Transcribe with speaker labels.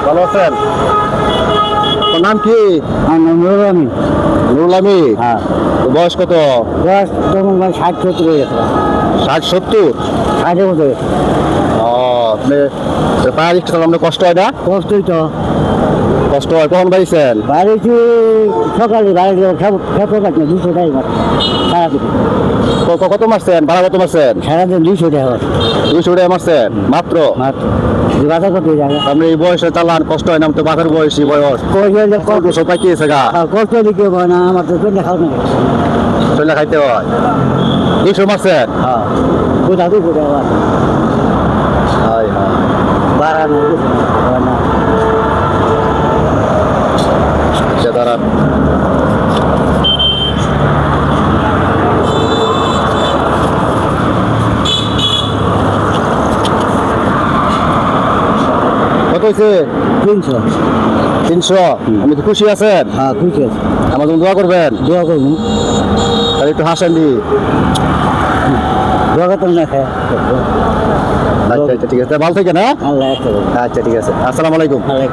Speaker 1: ভালো আছেন? তোর নাম কি?
Speaker 2: আমার নাম নুরুল আমিন।
Speaker 1: নুরুল আমিন।
Speaker 2: হ্যাঁ,
Speaker 1: তোর বয়স কত?
Speaker 2: বয়স তখন 60-70 হয়ে গেছে।
Speaker 1: 60-70?
Speaker 2: 60 বছর হয়েছে।
Speaker 1: ও আপনি পায়ের রিক্সা চালানো কষ্ট হয় না?
Speaker 2: কষ্টই তো।
Speaker 1: কষ্ট হয়। কখন বাড়িছেন?
Speaker 2: বাড়িতে সকালে বাড়িতে খেতে পারি না, 200 টাকা মাত্র সারাদিন।
Speaker 1: কত মারছেন? ভাড়া কত মারছেন?
Speaker 2: সারাদিন 200 টাকা
Speaker 1: 200 টাকা মারছেন মাত্র?
Speaker 2: মাত্র। বাজার করতে যাবে
Speaker 1: আপনি এই বয়সে চালান, কষ্ট হয় না? আমি তো বাঘের বয়সী বয়স। সবাই কি আছে গা?
Speaker 2: কষ্ট দিকে না, আমার তো পেটে খাও না।
Speaker 1: চলে খাইতে হয়। 200 মারছেন?
Speaker 2: হ্যাঁ, কোথা 200 টাকা
Speaker 1: হাই হাই।
Speaker 2: বাড়া না, না।
Speaker 1: আচ্ছা দাঁড়ান। কত হয়েছে?
Speaker 2: 300।
Speaker 1: 300? আমি তো খুশি আছেন?
Speaker 2: হ্যাঁ, খুশি আছে।
Speaker 1: আমার জন্য দোয়া করবেন?
Speaker 2: দোয়া করবো।
Speaker 1: তাহলে একটু হাসেন দি।
Speaker 2: দোয়া করতাম না খায়।
Speaker 1: আচ্ছা ঠিক আছে, ভালো থেকে না।
Speaker 2: আল্লাহ একটা।
Speaker 1: আচ্ছা ঠিক আছে, আসসালামু আলাইকুম।
Speaker 2: আল্লাহ